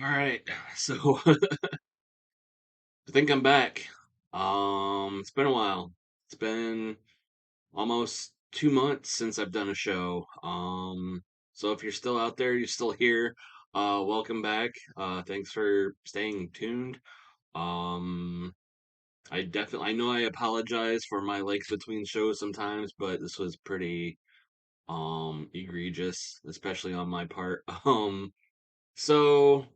All right, so I think I'm back. It's been a while. It's been almost 2 months since I've done a show. So if you're still out there, you're still here. Welcome back. Thanks for staying tuned. Um, I know I apologize for my length between shows sometimes, but this was pretty egregious, especially on my part. So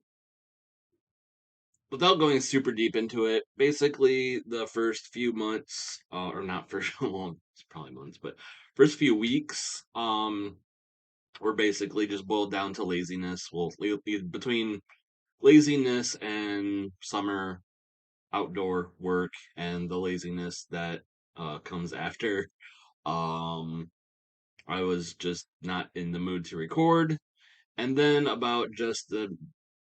without going super deep into it, basically the first few months, or not first, well, it's probably months, but first few weeks, were basically just boiled down to laziness. Well, between laziness and summer outdoor work and the laziness that comes after, um, I was just not in the mood to record. And then about just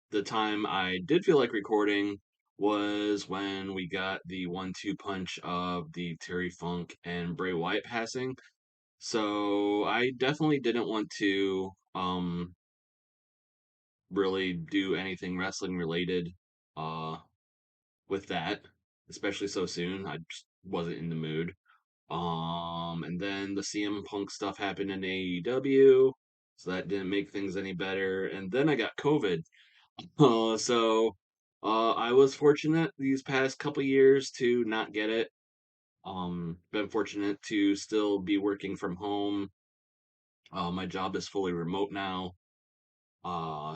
the time I did feel like recording was when we got the 1-2 punch of the Terry Funk and Bray Wyatt passing. So I definitely didn't want to really do anything wrestling related uh with that, especially so soon. I just wasn't in the mood. And then the CM Punk stuff happened in AEW, so that didn't make things any better. And then I got COVID. I was fortunate these past couple years to not get it. Been fortunate to still be working from home. My job is fully remote now.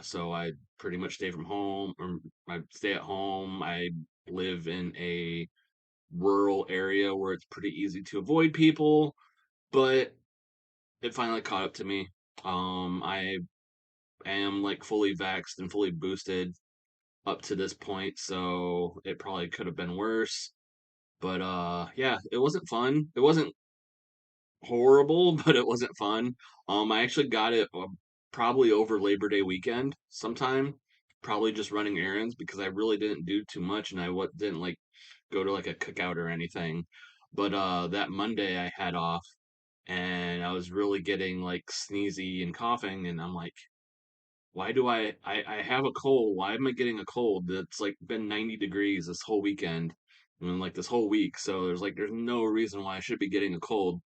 So I pretty much stay from home, or I stay at home. I live in a rural area where it's pretty easy to avoid people, but it finally caught up to me. I am like fully vaxxed and fully boosted up to this point, so it probably could have been worse. But yeah, it wasn't fun. It wasn't horrible, but it wasn't fun. I actually got it probably over Labor Day weekend sometime, probably just running errands because I really didn't do too much and didn't like go to like a cookout or anything. But that Monday I had off and I was really getting like sneezy and coughing and I'm like, why do I have a cold? Why am I getting a cold? That's like been 90 degrees this whole weekend and like this whole week. So there's no reason why I should be getting a cold.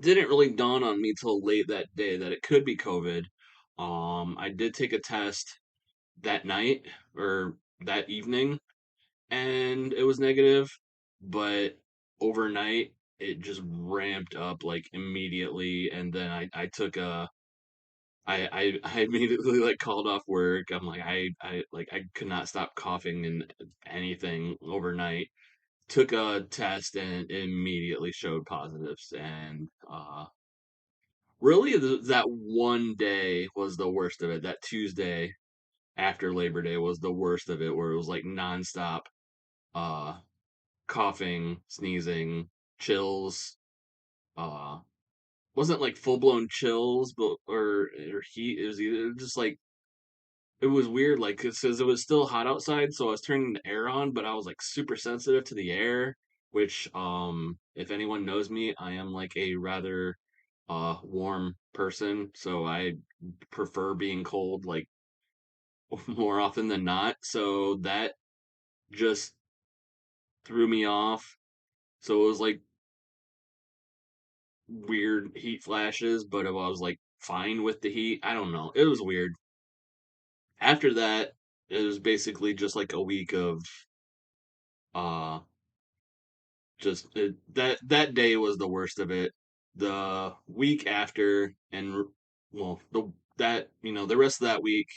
Didn't really dawn on me till late that day that it could be COVID. I did take a test that night or that evening and it was negative, but overnight it just ramped up like immediately and then I took a I immediately like called off work. I'm like I could not stop coughing and anything overnight. Took a test and immediately showed positives. And really, that one day was the worst of it. That Tuesday after Labor Day was the worst of it, where it was like nonstop uh, coughing, sneezing, chills. Uh, wasn't like full blown chills, but or heat. It was either just like it was weird, like, because it was still hot outside, so I was turning the air on, but I was like super sensitive to the air, which, if anyone knows me, I am like a rather warm person, so I prefer being cold like more often than not. So that just threw me off. So it was like weird heat flashes, but I was like fine with the heat. I don't know. It was weird. After that, it was basically just like a week of uh that day was the worst of it. The week after, well, the rest of that week,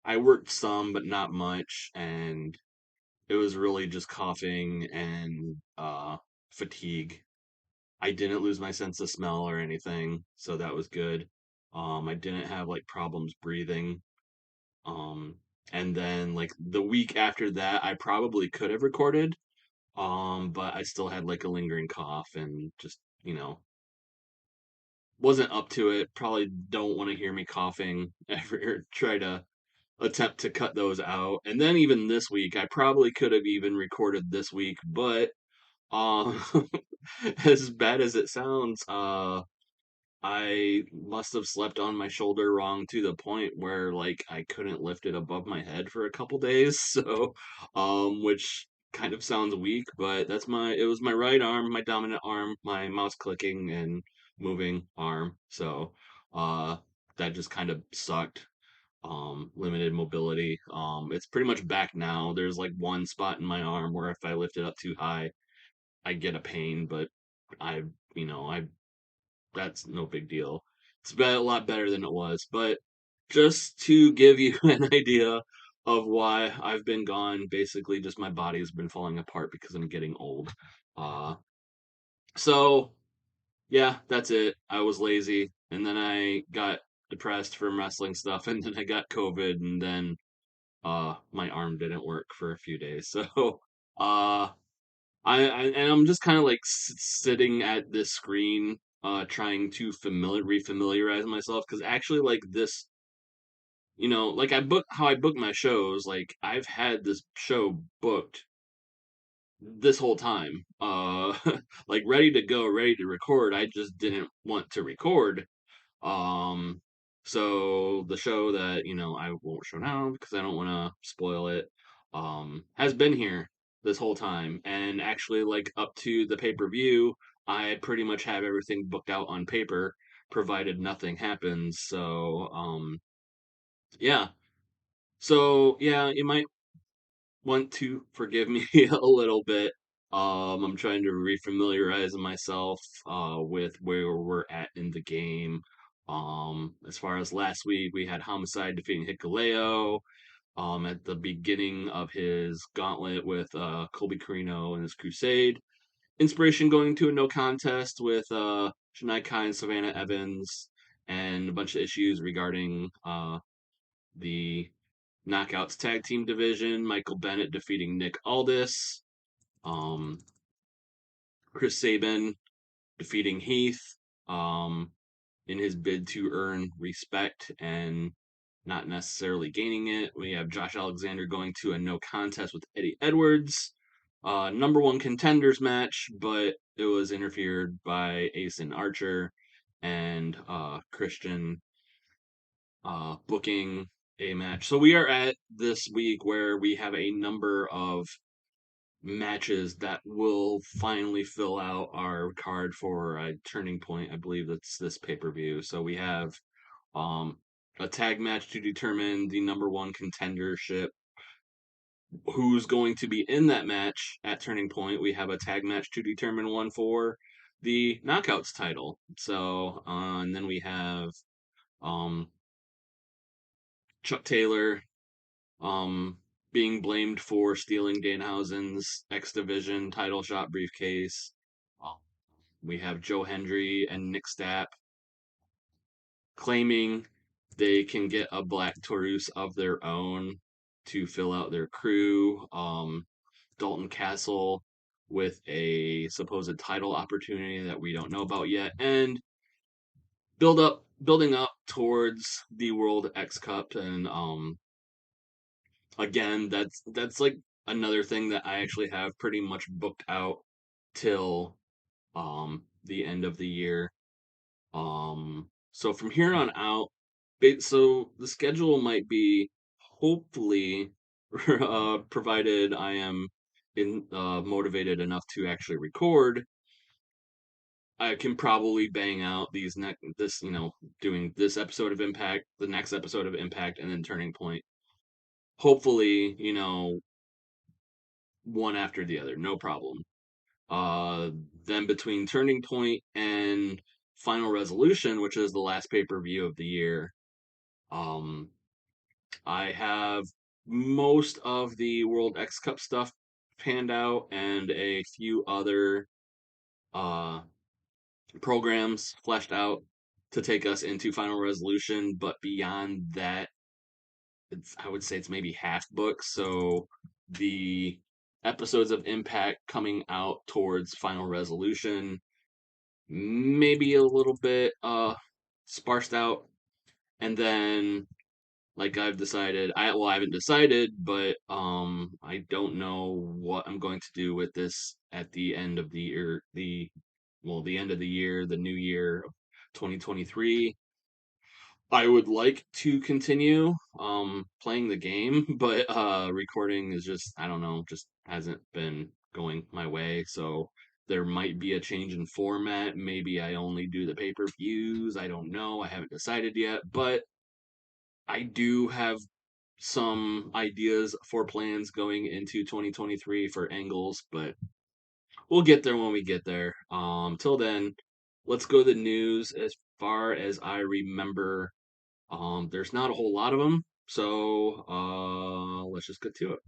I worked some, but not much, and it was really just coughing and fatigue. I didn't lose my sense of smell or anything, so that was good. I didn't have like problems breathing. Um, and then like the week after that, I probably could have recorded, but I still had like a lingering cough and just, wasn't up to it. Probably don't want to hear me coughing ever or try to attempt to cut those out. And then even this week, I probably could have even recorded this week, but um as bad as it sounds, I must have slept on my shoulder wrong to the point where like I couldn't lift it above my head for a couple days. So, which kind of sounds weak, but it was my right arm, my dominant arm, my mouse clicking and moving arm. So, uh, that just kind of sucked. Limited mobility. It's pretty much back now. There's like one spot in my arm where if I lift it up too high, I get a pain, but I, I that's no big deal. It's been a lot better than it was. But just to give you an idea of why I've been gone, basically just my body has been falling apart because I'm getting old. Uh, so yeah, that's it. I was lazy, and then I got depressed from wrestling stuff, and then I got COVID, and then my arm didn't work for a few days. So uh and I'm just kind of like sitting at this screen, trying to refamiliarize myself because actually, like this, like how I book my shows. Like I've had this show booked this whole time, like ready to go, ready to record. I just didn't want to record. um, so the show that, I won't show now because I don't want to spoil it, has been here this whole time. And actually, like up to the pay-per-view, I pretty much have everything booked out on paper, provided nothing happens. So, yeah. So, yeah, you might want to forgive me a little bit. I'm trying to refamiliarize myself with where we're at in the game. As far as last week, we had Homicide defeating Hikuleo at the beginning of his gauntlet with Colby Carino and his Crusade. Inspiration going to a no contest with Shania Kai and Savannah Evans, and a bunch of issues regarding the Knockouts Tag Team Division. Michael Bennett defeating Nick Aldis. Um, Chris Sabin defeating Heath um, in his bid to earn respect and not necessarily gaining it. We have Josh Alexander going to a no contest with Eddie Edwards. Number one contenders match, but it was interfered by Ace and Archer and Christian booking a match. So we are at this week where we have a number of matches that will finally fill out our card for a turning point. I believe that's this pay-per-view. So we have um a tag match to determine the number one contendership, who's going to be in that match at turning point. We have a tag match to determine one for the knockouts title. So and then we have um Chuck Taylor being blamed for stealing Danhausen's X Division title shot briefcase. Um, we have Joe Hendry and Nick Stapp claiming they can get a Black Taurus of their own to fill out their crew. Dalton Castle with a supposed title opportunity that we don't know about yet, and building up towards the World X Cup. And again, that's like another thing that I actually have pretty much booked out till the end of the year. So from here on out, so the schedule might be, hopefully, provided I am motivated enough to actually record, I can probably bang out doing this episode of Impact, the next episode of Impact, and then Turning Point. Hopefully, one after the other, no problem. Uh, then between Turning Point and Final Resolution, which is the last pay-per-view of the year, um, I have most of the World X Cup stuff panned out and a few other uh, programs fleshed out to take us into Final Resolution. But beyond that, I would say it's maybe half booked. So the episodes of Impact coming out towards Final Resolution, maybe a little bit sparsed out. And then, like, I haven't decided, but I don't know what I'm going to do with this at the end of the year, the end of the year, the new year. 2023. I would like to continue playing the game, but recording is just, I don't know, just hasn't been going my way. So there might be a change in format. Maybe I only do the pay-per-views. I don't know. I haven't decided yet, but I do have some ideas for plans going into 2023 for angles, but we'll get there when we get there. Till then, let's go to the news. As far as I remember, there's not a whole lot of them, so let's just get to it.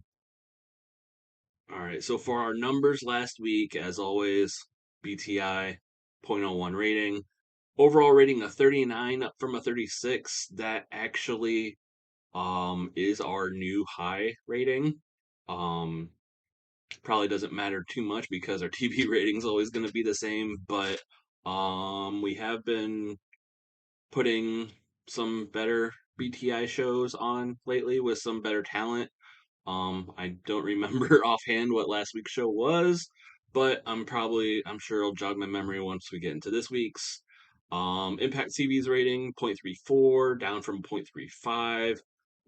All right, so for our numbers last week, as always, BTI 0.01 rating, overall rating a 39 up from a 36. That actually is our new high rating. Um, Probably doesn't matter too much because our TV rating is always going to be the same, but we have been putting some better BTI shows on lately with some better talent. I don't remember offhand what last week's show was, but I'm sure it'll jog my memory once we get into this week's. Impact TV's rating 0.34, down from 0.35.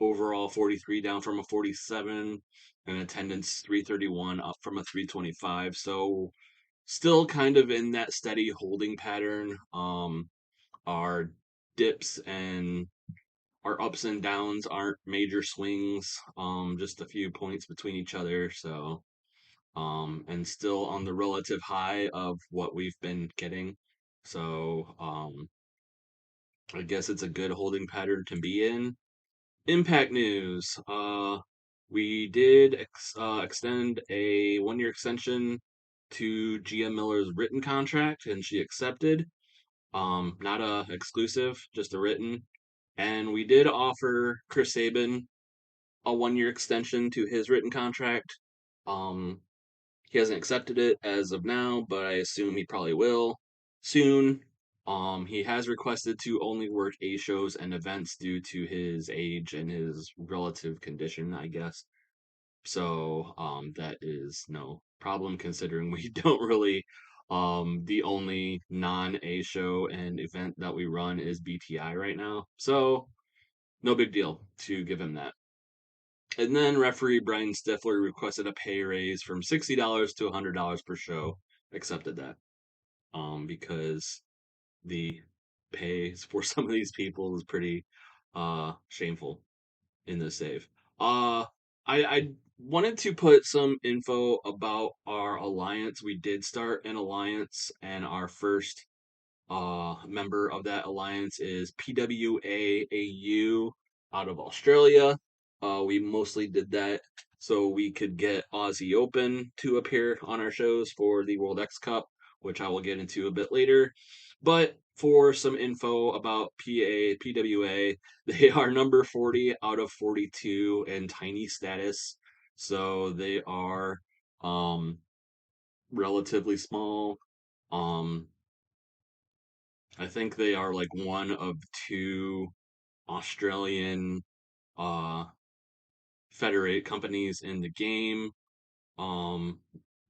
Overall 43, down from a 47. And attendance 331, up from a 325. So still kind of in that steady holding pattern. Our dips and our ups and downs aren't major swings, just a few points between each other. So, and still on the relative high of what we've been getting. So, I guess it's a good holding pattern to be in. Impact news. We did extend a 1 year extension to Gia Miller's written contract, and she accepted. Not a exclusive, just a written. And we did offer Chris Sabin a 1 year extension to his written contract. Um, he hasn't accepted it as of now, but I assume he probably will soon. He has requested to only work A shows and events due to his age and his relative condition, I guess. So, that is no problem considering we don't really, the only non-A show and event that we run is BTI right now. So, no big deal to give him that. And then referee Brian Stifler requested a pay raise from $60 to $100 per show. Accepted that. Because the pay for some of these people is pretty shameful in this save. Uh I wanted to put some info about our alliance. We did start an alliance, and our first member of that alliance is PWAAU out of Australia. We mostly did that so we could get Aussie Open to appear on our shows for the World X Cup, which I will get into a bit later. But for some info about PWA, they are number 40 out of 42 in tiny status. So they are relatively small. Um, I think they are like one of two Australian uh federate companies in the game. Um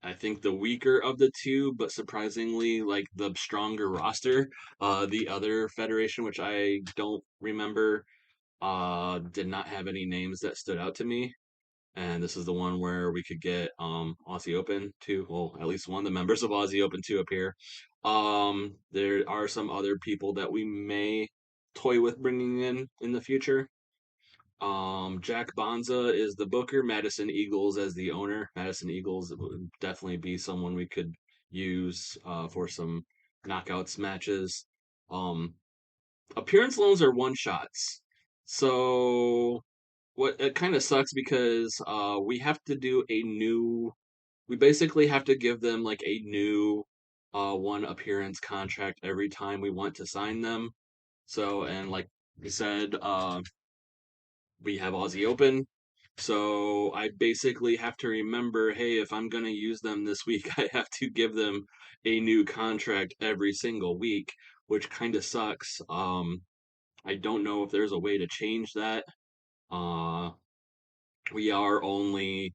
I think the weaker of the two, but surprisingly like the stronger roster. The other federation, which I don't remember, did not have any names that stood out to me. And this is the one where we could get Aussie Open to, well, at least one of the members of Aussie Open to appear. There are some other people that we may toy with bringing in the future. Jack Bonza is the booker. Madison Eagles as the owner. Madison Eagles would definitely be someone we could use for some knockouts matches. Um, Appearance loans are one shots. So what it kind of sucks because we have to do a new, we basically have to give them like a new one appearance contract every time we want to sign them. So, and like I said, we have Aussie Open. So I basically have to remember, hey, if I'm going to use them this week, I have to give them a new contract every single week, which kind of sucks. I don't know if there's a way to change that. Uh, we are only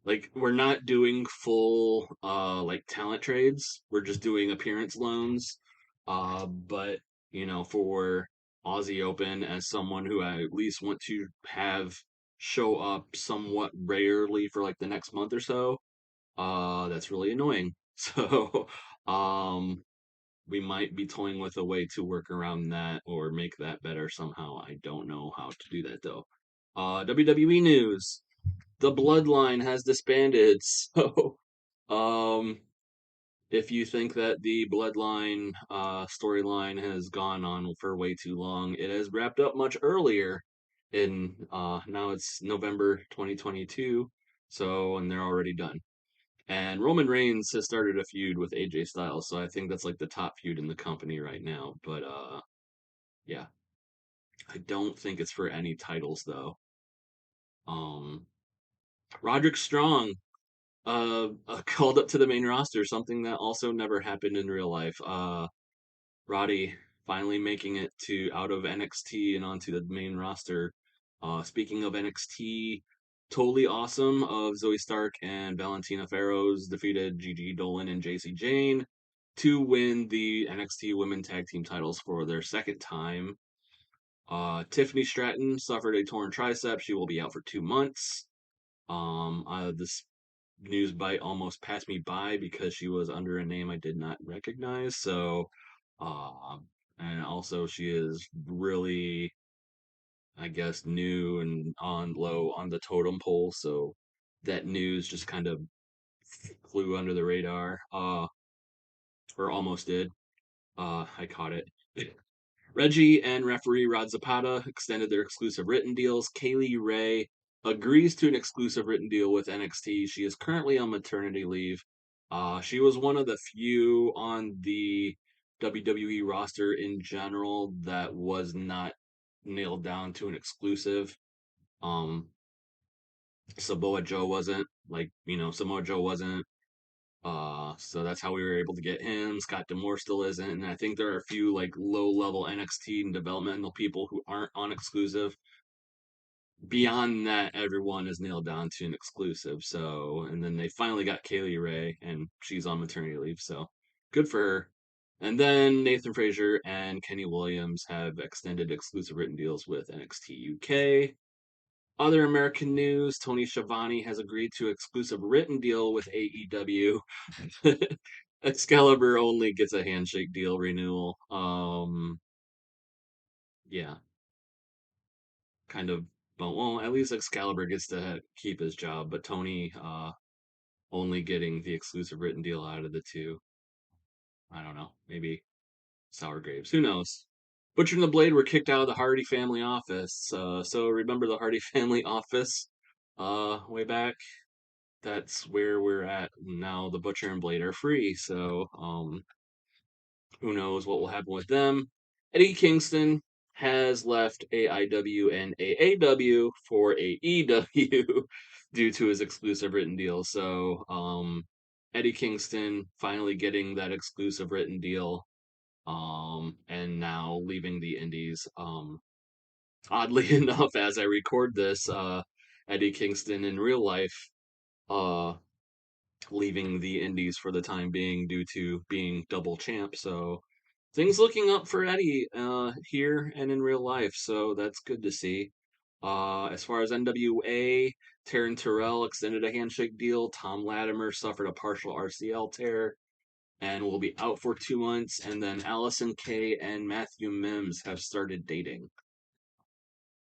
like we're not doing full like talent trades. We're just doing appearance loans. But for Aussie Open, as someone who I at least want to have show up somewhat rarely for like the next month or so, that's really annoying. So, um, we might be toying with a way to work around that or make that better somehow. I don't know how to do that though. WWE news: the Bloodline has disbanded. So, um, if you think that the Bloodline storyline has gone on for way too long, it has wrapped up much earlier. In now it's November 2022, so and they're already done. And Roman Reigns has started a feud with AJ Styles, so I think that's like the top feud in the company right now. But yeah, I don't think it's for any titles though. Um, Roderick Strong called up to the main roster, something that also never happened in real life. Roddy finally making it to out of NXT and onto the main roster. Speaking of NXT, totally awesome of Zoe Stark and Valentina Ferros defeated Gigi Dolan and JC Jane to win the NXT Women Tag Team titles for their second time. Tiffany Stratton suffered a torn tricep. She will be out for 2 months. This news bite almost passed me by because she was under a name I did not recognize. So, uh, and also she is really, I guess, new and on low on the totem pole. So that news just kind of flew under the radar, or almost did. I caught it. Reggie and referee Rod Zapata extended their exclusive written deals. Kaylee Ray agrees to an exclusive written deal with NXT. She is currently on maternity leave. She was one of the few on the WWE roster in general that was not nailed down to an exclusive. Um, Samoa Joe wasn't Samoa Joe wasn't. So that's how we were able to get him. Scott Demore still isn't, and I think there are a few like low level NXT and developmental people who aren't on exclusive. Beyond that, everyone is nailed down to an exclusive. So, and then they finally got Kaylee Ray, and she's on maternity leave. So, good for her. And then Nathan Frazier and Kenny Williams have extended exclusive written deals with NXT UK. Other American news: Tony Schiavone has agreed to exclusive written deal with AEW. Excalibur only gets a handshake deal renewal. Yeah, kind of. But well, at least Excalibur gets to keep his job, but Tony only getting the exclusive written deal out of the two. I don't know. Maybe sour grapes. Who knows? Butcher and the Blade were kicked out of the Hardy family office. So remember the Hardy family office? Way back. That's where we're at now. The Butcher and Blade are free. So who knows what will happen with them? Eddie Kingston has left AIW and AAW for AEW due to his exclusive written deal. So, Eddie Kingston finally getting that exclusive written deal, and now leaving the Indies. Oddly enough, as I record this, Eddie Kingston in real life, uh, leaving the Indies for the time being due to being double champ. So things looking up for Eddie here and in real life. So that's good to see. As far as NWA, Taryn Terrell extended a handshake deal. Tom Latimer suffered a partial RCL tear and will be out for 2 months. And then Allison Kay and Matthew Mims have started dating.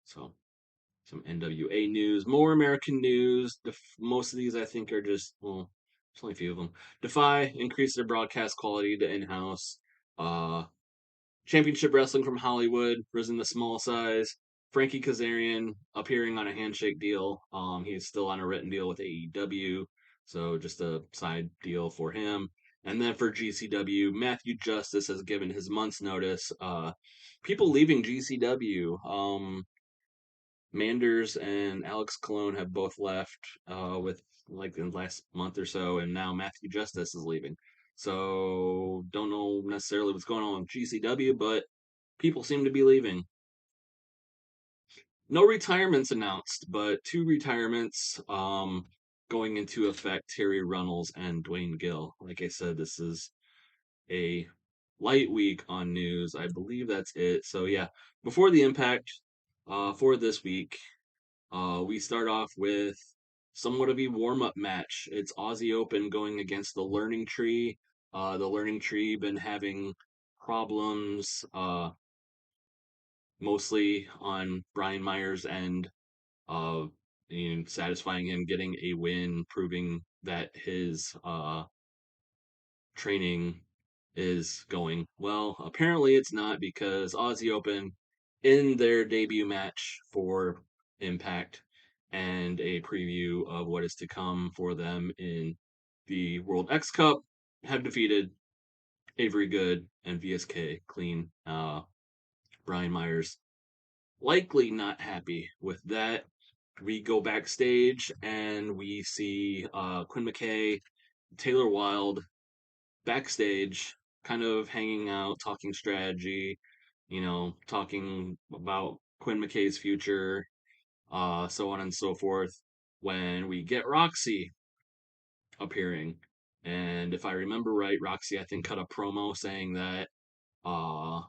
So some NWA news, more American news. Most of these I think are just, well, there's only a few of them. Defy increased their broadcast quality to in-house. Uh, Championship Wrestling from Hollywood, risen the small size. Frankie Kazarian appearing on a handshake deal. He's still on a written deal with AEW, so just a side deal for him. And then for GCW, Matthew Justice has given his month's notice. People leaving GCW. Manders and Alex Cologne have both left with like in the last month or so, and now Matthew Justice is leaving. So don't know necessarily what's going on with GCW, but people seem to be leaving. No retirements announced, but two retirements going into effect: Terry Runnels and Dwayne Gill. Like I said, this is a light week on news. I believe that's it. So yeah, before the impact, for this week, we start off with somewhat of a warm-up match. It's Aussie Open going against the Learning Tree. The Learning Tree been having problems, mostly on Brian Myers' end, uh, satisfying him getting a win, proving that his training is going well. Apparently, it's not because Aussie Open, in their debut match for Impact and a preview of what is to come for them in the World X Cup, have defeated Avery Good and VSK Clean. Brian Myers likely not happy with that. We go backstage and we see Quinn McKay, Taylor Wilde, backstage, kind of hanging out, talking strategy, talking about Quinn McKay's future, so on and so forth. When we get Roxy appearing, and if I remember right, Roxy I think cut a promo saying that uh,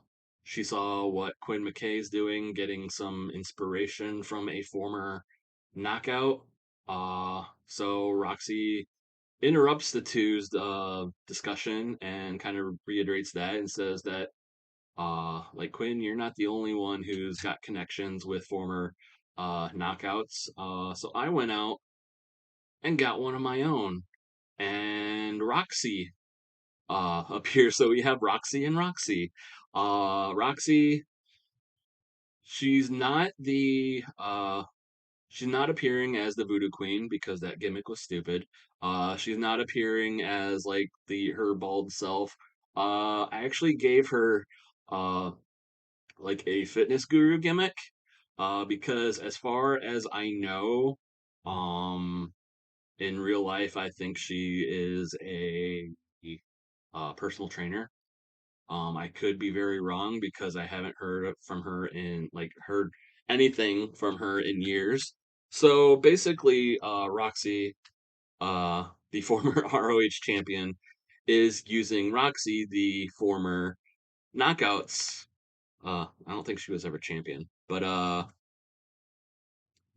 she saw what Quinn McKay's doing, getting some inspiration from a former knockout. So Roxy interrupts the two's discussion and kind of reiterates that and says that like Quinn, you're not the only one who's got connections with former knockouts. So I went out and got one of my own, and Roxy appears. So we have Roxy and Roxy. Roxy, she's not the she's not appearing as the Voodoo Queen because that gimmick was stupid. She's not appearing as like the her bald self. I actually gave her uh like a fitness guru gimmick. Because as far as I know, um in real life I think she is a personal trainer. I could be very wrong because I haven't heard from her in like heard anything from her in years. So basically, Roxy, the former ROH champion, is using Roxy, the former Knockouts. I don't think she was ever champion, but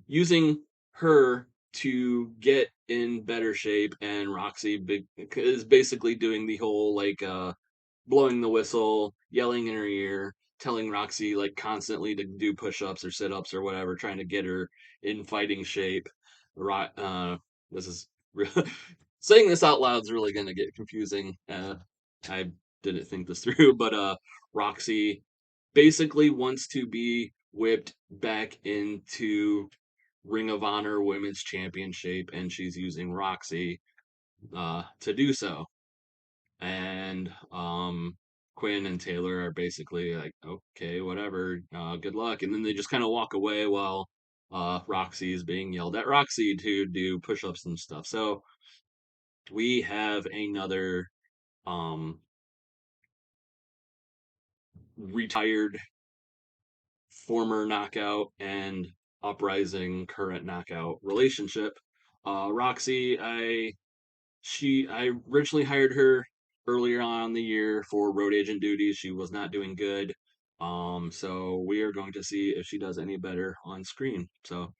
using her to get in better shape, and Roxy is basically doing the whole like blowing the whistle, yelling in her ear, telling Roxy like constantly to do push-ups or sit-ups or whatever, trying to get her in fighting shape. This is saying this out loud is really going to get confusing. I didn't think this through, but Roxy basically wants to be whipped back into Ring of Honor Women's Championship, and she's using Roxy to do so. And Quinn and Taylor are basically like, okay, whatever, good luck. And then they just kind of walk away while Roxy is being yelled at Roxy to do push ups and stuff. So we have another um, retired former knockout and uprising current knockout relationship. Roxy, I originally hired her earlier on in the year for road agent duties. She was not doing good. So we are going to see if she does any better on screen. So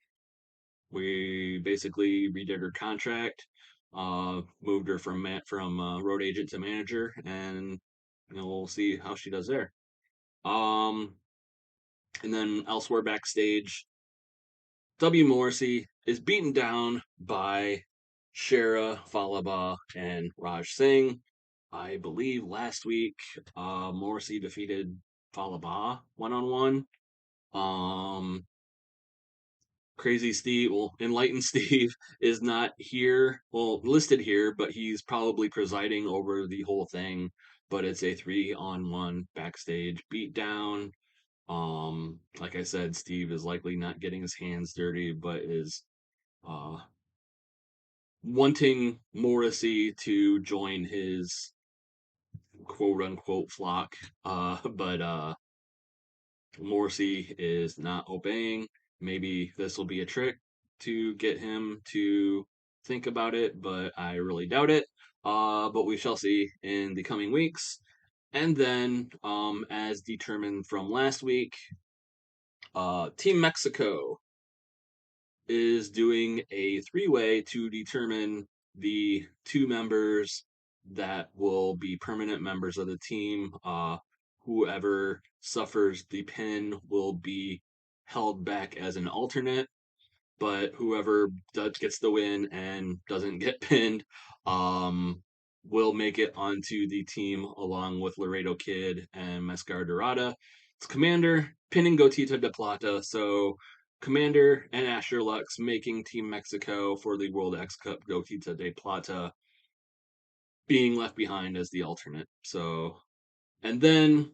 we basically redid her contract, moved her from road agent to manager, and we'll see how she does there. Um, and then elsewhere backstage, W. Morrissey is beaten down by Shera, Falaba, and Raj Singh. I believe last week Morrissey defeated Falaba 1-on-1. Um, Crazy Steve, well, Enlightened Steve is not here, well, listed here, but he's probably presiding over the whole thing. But it's a 3-on-1 backstage beatdown. Like I said, Steve is likely not getting his hands dirty, but is uh, wanting Morrissey to join his quote unquote flock. But Morrissey is not obeying. Maybe this will be a trick to get him to think about it, but I really doubt it. But we shall see in the coming weeks. And then, as determined from last week, Team Mexico is doing a three-way to determine the two members that will be permanent members of the team. Whoever suffers the pin will be held back as an alternate, but whoever gets the win and doesn't get pinned um, will make it onto the team along with Laredo Kid and Mascar Dorada. It's Commander pinning Gotita de Plata, so Commander and Asher Lux making Team Mexico for the World X Cup, Gotita de Plata being left behind as the alternate. So, and then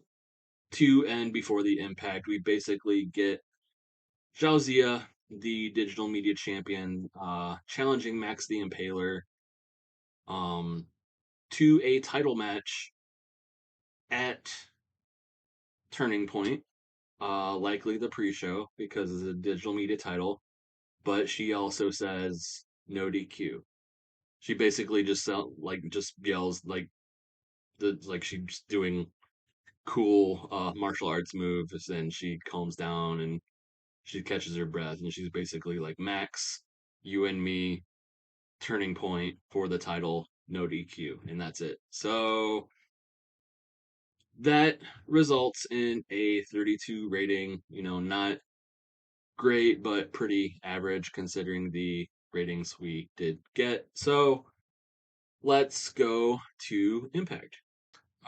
to end before the impact, we basically get Zhao Zia, the digital media champion, challenging Max the Impaler um, to a title match at Turning Point, likely the pre-show because it's a digital media title. But she also says no DQ. She basically just yells like she's doing cool martial arts moves, and she calms down and she catches her breath, and she's basically like, Max, you and me, Turning Point for the title, no DQ, and that's it. So that results in a 32 rating. Not great, but pretty average considering the ratings we did get. So let's go to Impact.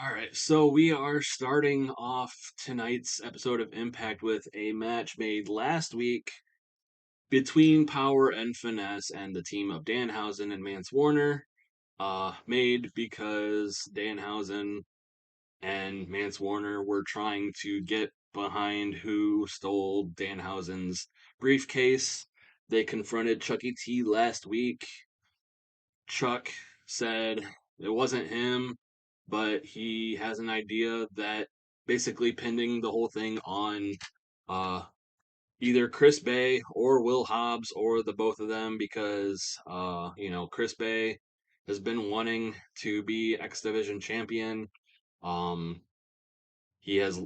All right, so we are starting off tonight's episode of Impact with a match made last week between Power and Finesse and the team of Danhausen and Mance Warner. Made because Danhausen and Mance Warner were trying to get behind who stole Danhausen's briefcase. They confronted Chucky T last week. Chuck said it wasn't him, but he has an idea that basically pinning the whole thing on uh, either Chris Bay or Will Hobbs or the both of them because Chris Bay has been wanting to be X Division champion. Um, he has,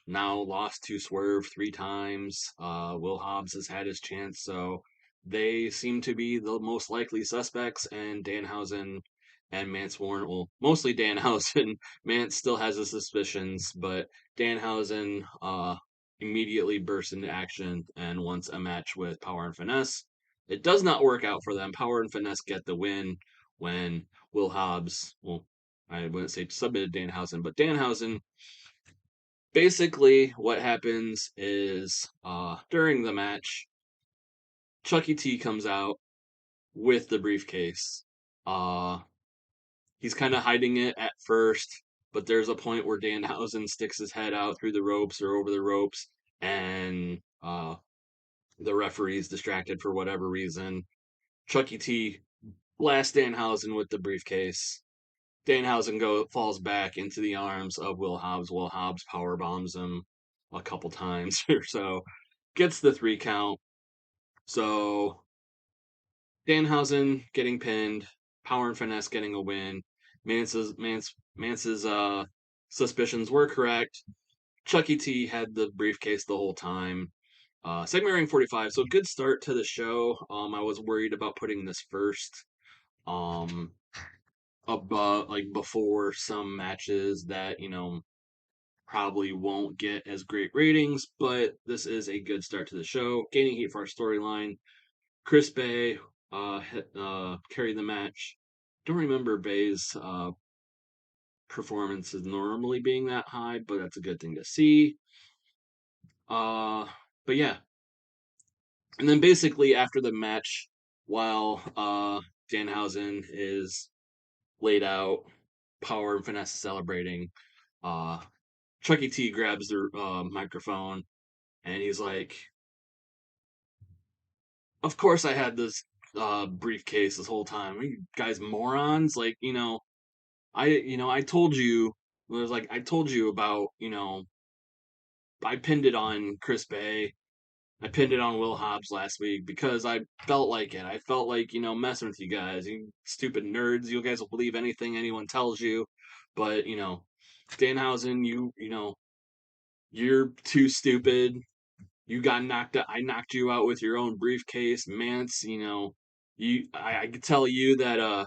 now lost to Swerve 3 times. Will Hobbs has had his chance, so they seem to be the most likely suspects. And Danhausen and Mance Warren, well, mostly Danhausen. Mance still has his suspicions, but Danhausen immediately bursts into action and wants a match with Power and Finesse. It does not work out for them. Power and Finesse get the win when Will Hobbs, well, I wouldn't say submitted Danhausen, but Danhausen basically what happens is during the match, Chucky T comes out with the briefcase. Uh he's kind of hiding it at first, but there's a point where Danhausen sticks his head out through the ropes or over the ropes, and the referee's distracted for whatever reason. Chucky T blasts Danhausen with the briefcase. Danhausen falls back into the arms of Will Hobbs. Will Hobbs power bombs him a couple times or so, gets the 3 count. So Danhausen getting pinned, Power and Finesse getting a win. Mance's suspicions were correct. Chucky T had the briefcase the whole time. Segment rating 45, so good start to the show. I was worried about putting this first. Um, about like before some matches that probably won't get as great ratings, but this is a good start to the show. Gaining heat for our storyline. Chris Bay carried the match. Don't remember Bay's performance as normally being that high, but that's a good thing to see. Uh, but yeah, and then basically after the match, while Danhausen is laid out, Power and Finesse celebrating. Uh, Chucky T grabs the microphone and he's like, "Of course I had this briefcase this whole time. Are you guys morons? Like, I told you. It was like I told you about. I pinned it on Chris Bay. I pinned it on Will Hobbs last week because I felt like it. I felt like messing with you guys. You stupid nerds. You guys will believe anything anyone tells you, but Danhausen, you're too stupid. You got knocked out. I knocked you out with your own briefcase, Mance. I could tell you that.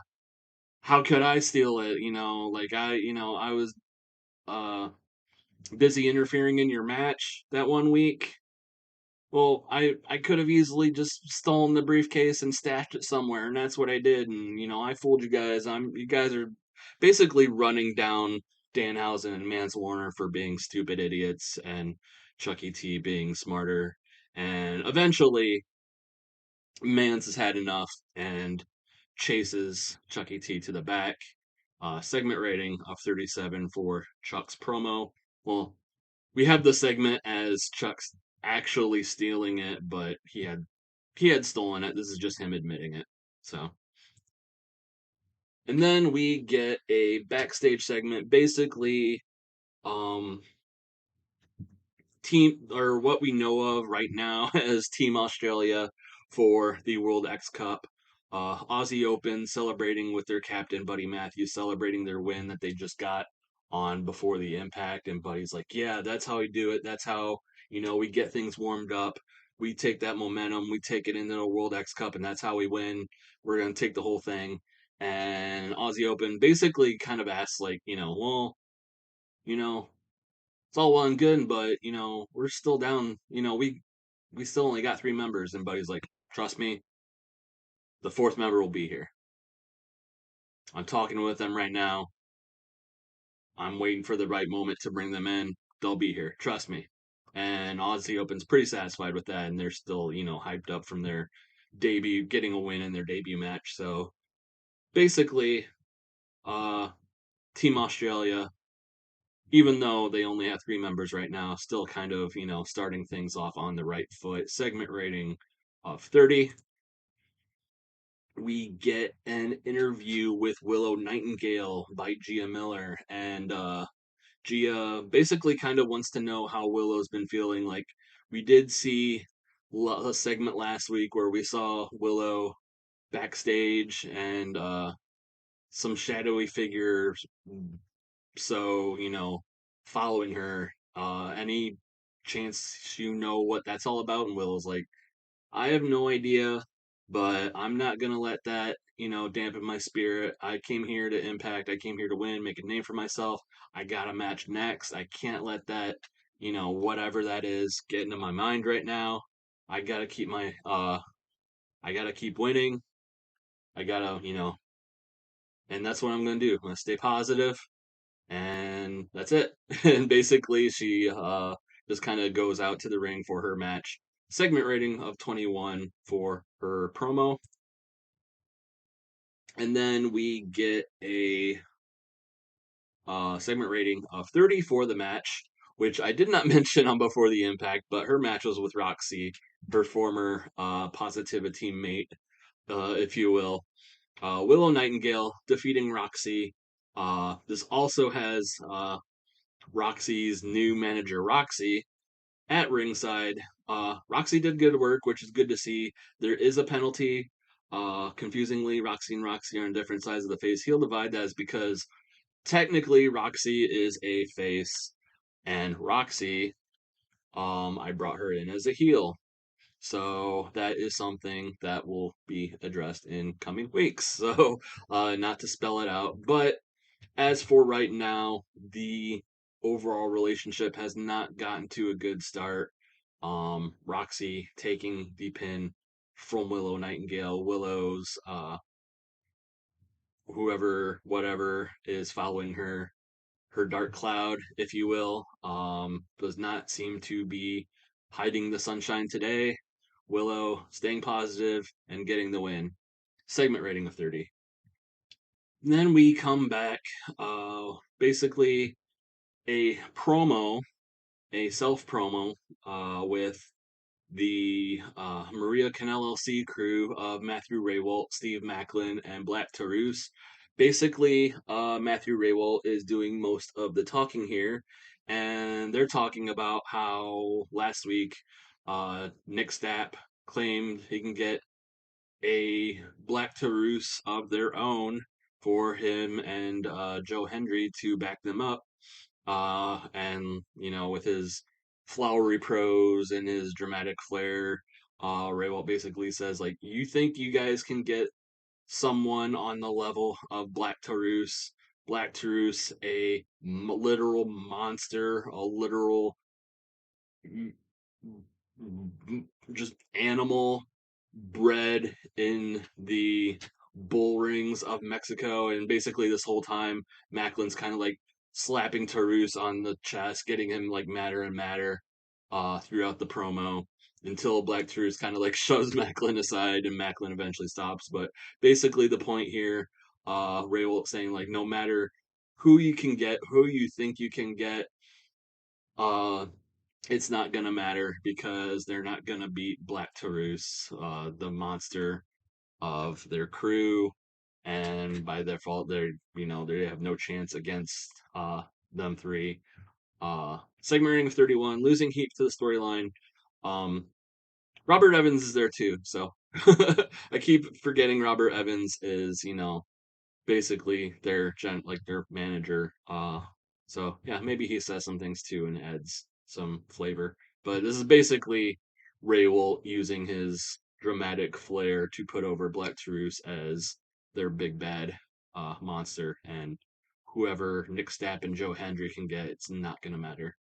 How could I steal it? I was uh busy interfering in your match that one week. Well, I could have easily just stolen the briefcase and stashed it somewhere, and that's what I did. And I fooled you guys. You guys are basically running down Danhausen and Mance Warner for being stupid idiots, and Chucky T being smarter. And eventually, Mance has had enough and chases Chucky T to the back. Segment rating of 37 for Chuck's promo. Well, we have the segment as Chuck's actually stealing it, but he had stolen it. This is just him admitting it. So, and then we get a backstage segment, basically, um, team or what we know of right now as Team Australia for the World X Cup. Aussie Open celebrating with their captain Buddy Matthews, celebrating their win that they just got on before the impact. And Buddy's like, "Yeah, that's how we do it. That's how we get things warmed up. We take that momentum, we take it into the World X Cup, and that's how we win. We're gonna take the whole thing." And Aussie Open basically kind of asks, like, well, you know, it's all well and good, but we're still down. We still only got three members, and Buddy's like, trust me, the fourth member will be here. I'm talking with them right now. I'm waiting for the right moment to bring them in. They'll be here. Trust me. And Aussie Open's pretty satisfied with that, and they're still, hyped up from their debut, getting a win in their debut match. So basically, uh, Team Australia, even though they only have three members right now, still kind of, starting things off on the right foot. Segment rating of 30. We get an interview with Willow Nightingale by Gia Miller. And Gia basically kind of wants to know how Willow's been feeling. Like, we did see a segment last week where we saw Willow backstage and some shadowy figures. So, following her. Any chance you know what that's all about? And Willow's like, I have no idea, but I'm not gonna let that, dampen my spirit. I came here to impact. I came here to win, make a name for myself. I got a match next. I can't let that, whatever that is, get into my mind right now. I gotta keep I gotta keep winning. I gotta, and that's what I'm gonna do. I'm gonna stay positive, and that's it. And basically, she just kind of goes out to the ring for her match. Segment rating of 21 for her promo. And then we get a segment rating of 30 for the match, which I did not mention on Before the Impact, but her match was with Roxy, her former Positivity teammate, if you will. Willow Nightingale defeating Roxy. This also has Roxy's new manager, Roxy, at ringside. Roxy did good work, which is good to see. There is a penalty. Confusingly, Roxy and Roxy are on different sides of the face heel divide. That is because technically Roxy is a face, and Roxy, I brought her in as a heel. So that is something that will be addressed in coming weeks. So, not to spell it out, but as for right now, the overall relationship has not gotten to a good start. Roxy taking the pin from Willow Nightingale. Willow's whoever, whatever is following her dark cloud, if you will, does not seem to be hiding the sunshine today. Willow staying positive and getting the win. Segment rating of 30. And then we come back, basically a promo, a self promo, with the Maria Canal LC crew of Matthew Raywalt, Steve Macklin, and Black Taurus. Basically, Matthew Raywalt is doing most of the talking here, and they're talking about how last week Nick Stapp claimed he can get a Black Taurus of their own for him and Joe Hendry to back them up. And with his flowery prose and his dramatic flair, Raywalt basically says like, you think you guys can get someone on the level of Black Tarus, a literal monster, a literal just animal bred in the bull rings of Mexico. And basically, this whole time, Macklin's kind of like slapping Tarus on the chest, getting him like madder and madder throughout the promo until Black Tarus kind of like shoves Macklin aside and Macklin eventually stops. But basically, the point here, Ray Wolf saying like, no matter who you can get, who you think you can get, uh, it's not gonna matter because they're not gonna beat Black Taurus, the monster of their crew, and by default, they have no chance against them three. Segment rating of 31, losing heat to the storyline. Um, Robert Evans is there too, so I keep forgetting Robert Evans is basically their manager. So yeah, maybe he says some things too and adds some flavor. But this is basically Raywolf using his dramatic flair to put over Black Taurus as their big bad monster, and whoever Nick Stapp and Joe Hendry can get, it's not gonna matter.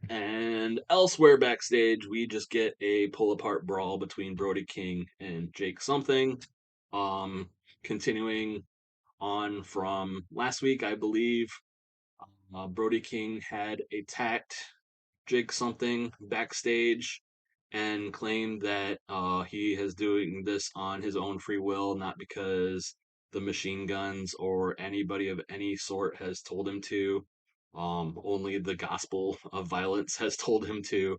And elsewhere backstage, we just get a pull apart brawl between Brody King and Jake something. Continuing on from last week, I believe. Brody King had attacked Jake something backstage and claimed that he is doing this on his own free will, not because the machine guns or anybody of any sort has told him to. Only the gospel of violence has told him to.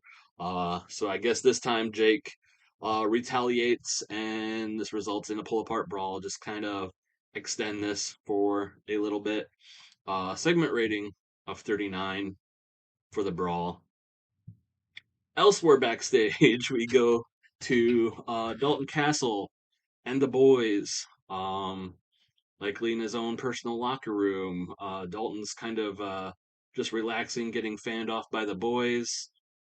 So I guess this time Jake retaliates, and this results in a pull apart brawl. Just kind of extend this for a little bit. Segment rating of 39 for the brawl. Elsewhere backstage, we go to Dalton Castle and the boys, likely in his own personal locker room. Dalton's kind of just relaxing, getting fanned off by the boys,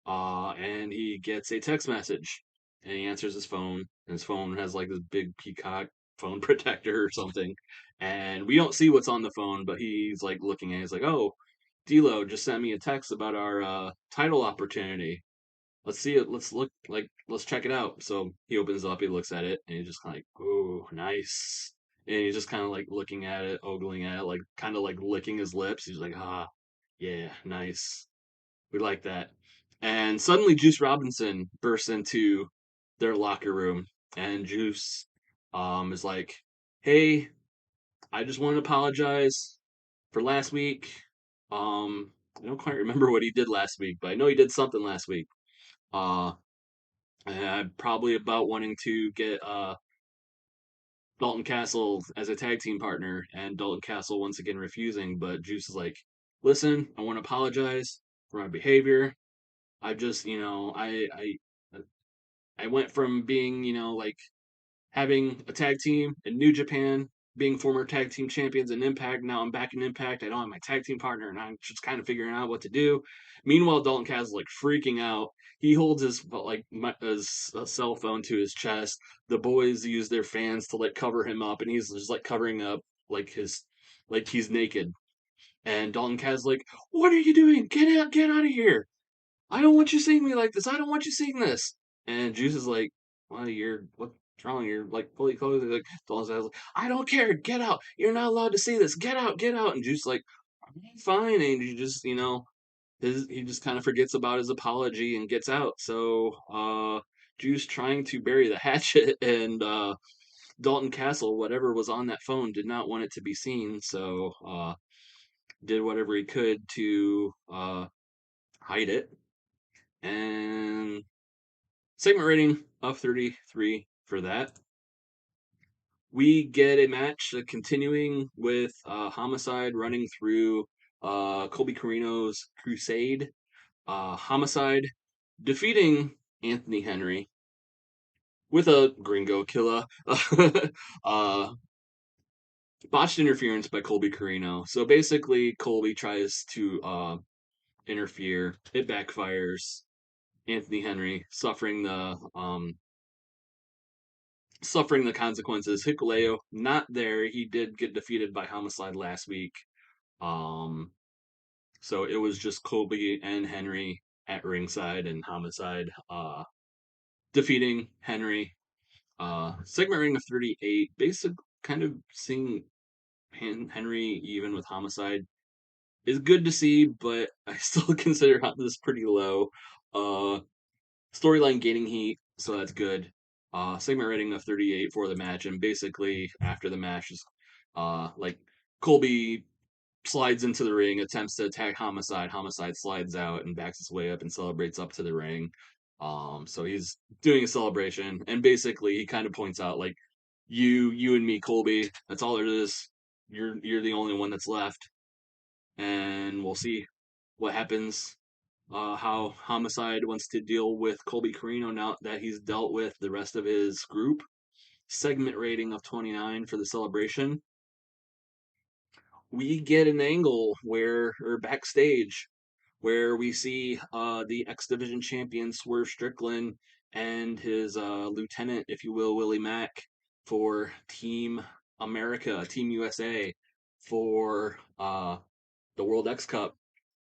and he gets a text message, and he answers his phone, and his phone has like this big peacock phone protector or something, and we don't see what's on the phone, but he's like looking at it, he's like, oh, D'Lo just sent me a text about our title opportunity. Let's see it. Let's check it out. So he opens up, he looks at it, and he's just kind of like, "Oh, nice." And he's just kind of like looking at it, ogling at it, like kind of like licking his lips. He's like, "Ah, yeah, nice. We like that." And suddenly, Juice Robinson bursts into their locker room, and Juice, is like, "Hey, I just want to apologize for last week. I don't quite remember what he did last week, but I know he did something last week. Uh, probably about wanting to get Dalton Castle as a tag team partner, and Dalton Castle once again refusing. But Juice is like, "Listen, I want to apologize for my behavior. I just, I went from being, like having a tag team in New Japan, being former tag team champions in Impact. Now I'm back in Impact. I don't have my tag team partner, and I'm just kind of figuring out what to do." Meanwhile, Dalton Castle is like freaking out. He holds his cell phone to his chest. The boys use their fans to like cover him up, and he's just like covering up like he's naked. And Dalton Castle like, "What are you doing? Get out of here! I don't want you seeing me like this. I don't want you seeing this." And Juice is like, "Well, what's wrong? You're like fully clothed." Like Dalton says, "I don't care. Get out. You're not allowed to see this. Get out. Get out." And Juice is like, "I'm fine." And he just, he just kind of forgets about his apology and gets out. So, Juice trying to bury the hatchet, and Dalton Castle, whatever was on that phone, did not want it to be seen. So, did whatever he could to hide it. And segment rating of 33 for that. We get a match continuing with Homicide running through Colby Carino's Crusade. Homicide defeating Anthony Henry with a gringo killer. uh, botched interference by Colby Carino. So basically, Colby tries to interfere. It backfires. Anthony Henry suffering the consequences. Hikuleo not there. He did get defeated by Homicide last week. Um, so it was just Colby and Henry at ringside, and Homicide defeating Henry. Segment ring of 38. Basic kind of seeing Henry even with Homicide is good to see, but I still consider this pretty low. Uh, Storyline gaining heat, so that's good. Segment rating of 38 for the match, and basically after the match is like Colby slides into the ring, attempts to attack Homicide. Homicide slides out and backs his way up and celebrates up to the ring. So he's doing a celebration, and basically he kind of points out like, you and me, Colby. That's all there is. You're the only one that's left, and we'll see what happens. How Homicide wants to deal with Colby Carino now that he's dealt with the rest of his group. Segment rating of 29 for the celebration. We get an angle or backstage, where we see the X Division champion Swerve Strickland and his lieutenant, if you will, Willie Mack, for Team America, Team USA, for the World X Cup,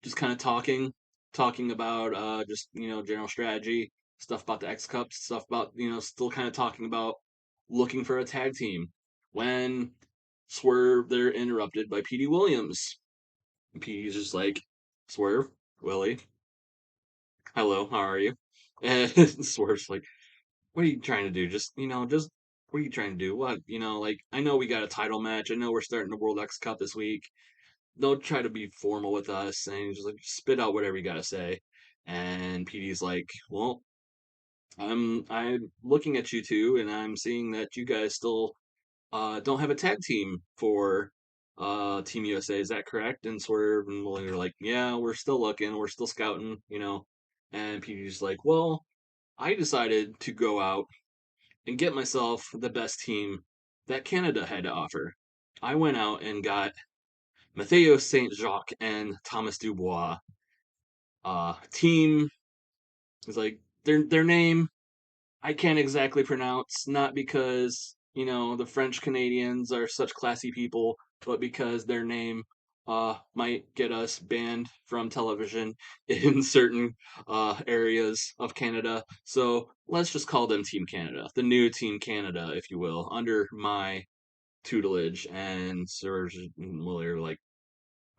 just kind of talking about just general strategy, stuff about the X Cup, stuff about still kind of talking about looking for a tag team. When Swerve, they're interrupted by Petey Williams. Petey's just like, Swerve, Willie, hello, how are you? And Swerve's like, what are you trying to do? Just what are you trying to do? What, like, I know we got a title match. I know we're starting the World X Cup this week. Don't try to be formal with us and just like spit out whatever you gotta say. And Petey's like, well, I'm looking at you two, and I'm seeing that you guys still don't have a tag team for Team USA. Is that correct? And Swerve and Willie are like, yeah, we're still looking, we're still scouting. And Petey's like, well, I decided to go out and get myself the best team that Canada had to offer. I went out and got Matteo St. Jacques and Thomas Dubois. Team is like their name I can't exactly pronounce, not because the French Canadians are such classy people, but because their name might get us banned from television in certain areas of Canada. So let's just call them Team Canada, the new Team Canada, if you will, under my tutelage. And Serge and Willie are like,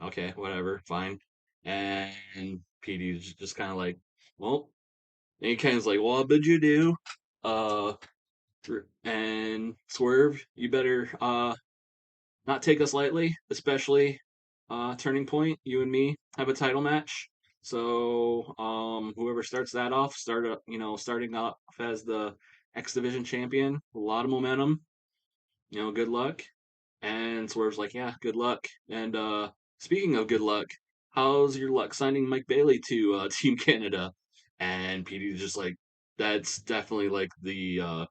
okay, whatever, fine. And Petey's just kind of like, well, and he kind of like, well, I bid you do. Uh, and Swerve, you better not take us lightly, especially Turning Point. You and me have a title match. So whoever starts that off, starting off as the X Division champion, a lot of momentum. Good luck. And Swerve's like, yeah, good luck. And speaking of good luck, how's your luck signing Mike Bailey to Team Canada? And Petey's just like, that's definitely like the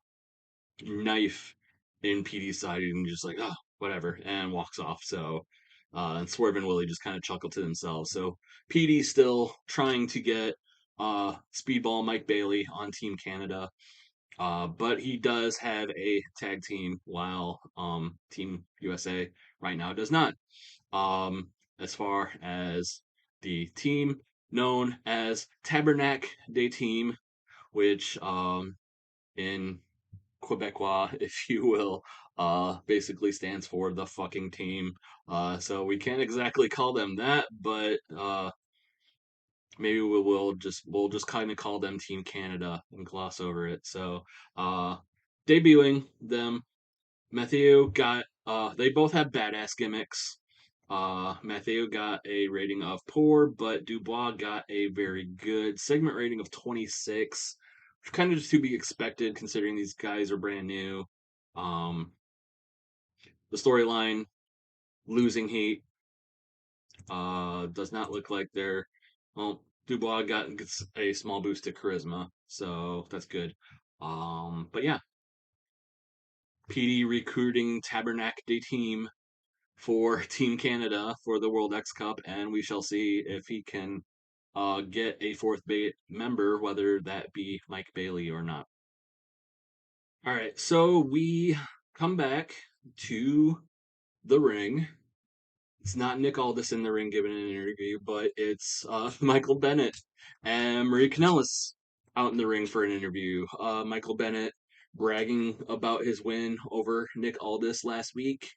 knife in Petey's side, and just like, oh, whatever, and walks off. So, and Swerve and Willie just kind of chuckle to themselves. So Petey's still trying to get Speedball Mike Bailey on Team Canada. But he does have a tag team, while Team USA right now does not. Um, as far as the team known as Tabernacle des Team, which in Quebecois, if you will, basically stands for the fucking team. So we can't exactly call them that, but maybe we'll just kind of call them Team Canada and gloss over it. So uh, debuting them, Matthew got. They both have badass gimmicks. Matthew got a rating of poor, but Dubois got a very good segment rating of 26, which kind of just to be expected considering these guys are brand new. Um, the storyline, losing heat, does not look like they're. Well, Dubois gets a small boost to charisma, so that's good. But yeah, PD recruiting Tabernacle Day team. for Team Canada for the World X Cup, and we shall see if he can get a fourth member, whether that be Mike Bailey or not. All right, so we come back to the ring. It's not Nick Aldis in the ring giving an interview, but it's Michael Bennett and Maria Kanellis out in the ring for an interview. Michael Bennett bragging about his win over Nick Aldis last week,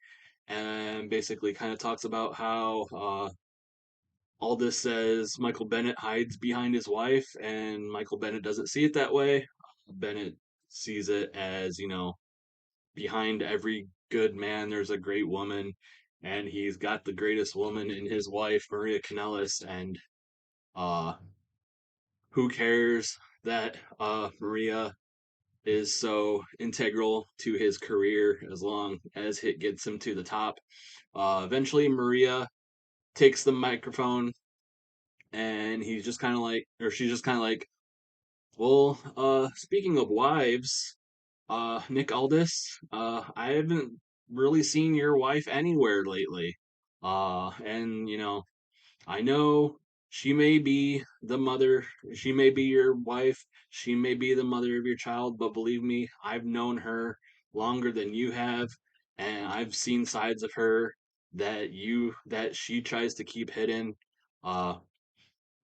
and basically kind of talks about how Aldis says Michael Bennett hides behind his wife, and Michael Bennett doesn't see it that way. Bennett sees it as, behind every good man, there's a great woman, and he's got the greatest woman in his wife, Maria Kanellis, and uh, who cares that Maria is so integral to his career as long as it gets him to the top. Eventually, Maria takes the microphone, and he's just kind of like, or she's just kind of like, well, speaking of wives, Nick Aldis, I haven't really seen your wife anywhere lately. And I know she may be the mother, she may be your wife, she may be the mother of your child, but believe me, I've known her longer than you have, and I've seen sides of her that she tries to keep hidden. Uh,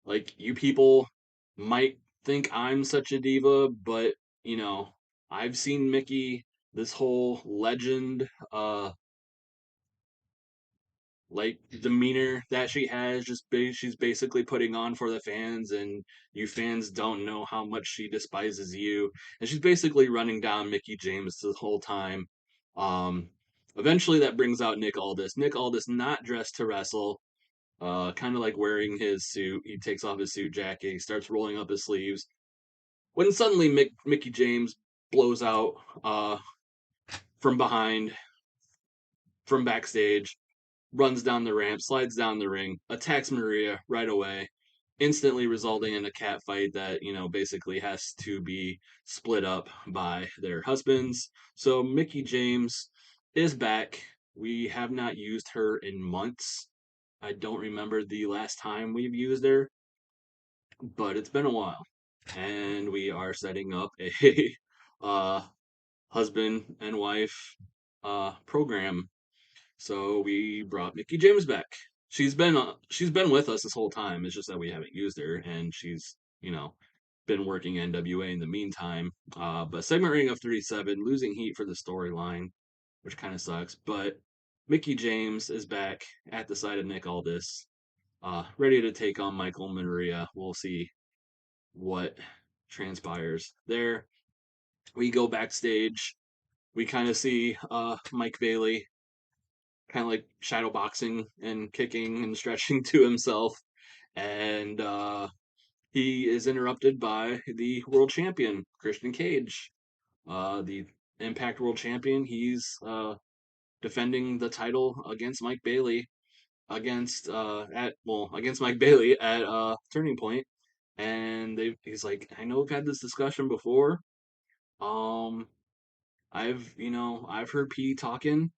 like you people might think I'm such a diva, but you know, I've seen Mickey, this whole legend, like demeanor that she has, she's basically putting on for the fans, and you fans don't know how much she despises you, and she's basically running down Mickey James the whole time. Um, Eventually, that brings out Nick Aldis. Nick Aldis not dressed to wrestle, kind of like wearing his suit. He takes off his suit jacket. He starts rolling up his sleeves. When suddenly Mickey James blows out from behind, from backstage, runs down the ramp, slides down the ring, attacks Maria right away, instantly resulting in a cat fight that, basically has to be split up by their husbands. So Mickey James is back. We have not used her in months. I don't remember the last time we've used her, but it's been a while. And we are setting up a uh, husband and wife program. So we brought Mickey James back. She's been with us this whole time. It's just that we haven't used her, and she's been working NWA in the meantime. But segment rating of 37, losing heat for the storyline, which kind of sucks. But Mickey James is back at the side of Nick Aldis, ready to take on Michael Maria. We'll see what transpires there. We go backstage. We kind of see Mike Bailey kind of like shadow boxing and kicking and stretching to himself. And he is interrupted by the world champion, Christian Cage, the Impact World Champion. He's defending the title against Mike Bailey against Mike Bailey at Turning Point. And he's like, I know we've had this discussion before. Um, I've heard P talking.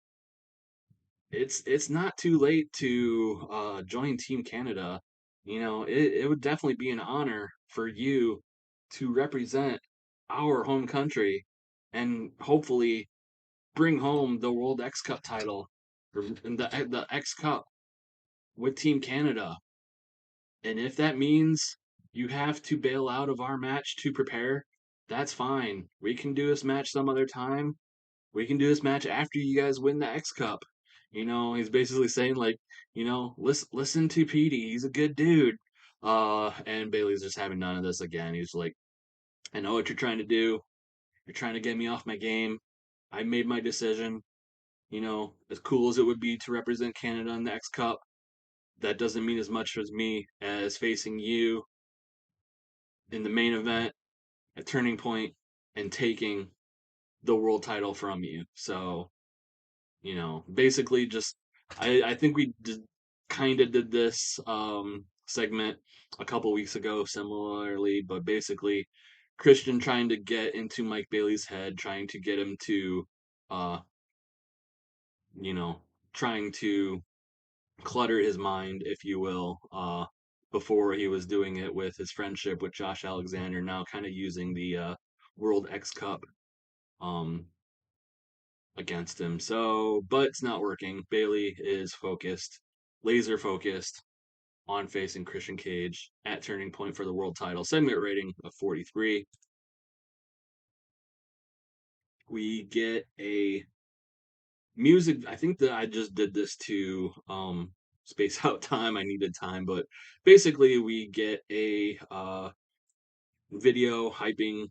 It's not too late to join Team Canada. It would definitely be an honor for you to represent our home country and hopefully bring home the World X Cup title or the X Cup with Team Canada. And if that means you have to bail out of our match to prepare, that's fine. We can do this match some other time. We can do this match after you guys win the X Cup. He's basically saying like, listen to Petey. He's a good dude. And Bailey's just having none of this again. He's like, I know what you're trying to do. You're trying to get me off my game. I made my decision. As cool as it would be to represent Canada in the X Cup, that doesn't mean as much as me as facing you in the main event at Turning Point and taking the world title from you. So basically just I think we kind of did this segment a couple weeks ago similarly, but basically Christian trying to get into Mike Bailey's head, trying to get him to uh you know trying to clutter his mind, if you will, before he was doing it with his friendship with Josh Alexander, now kind of using the World X Cup um, against him. So, but it's not working. Bailey is focused, laser focused on facing Christian Cage at Turning Point for the world title. Segment rating of 43. We get a music. I think that I just did this to space out time. I needed time, but basically we get a video hyping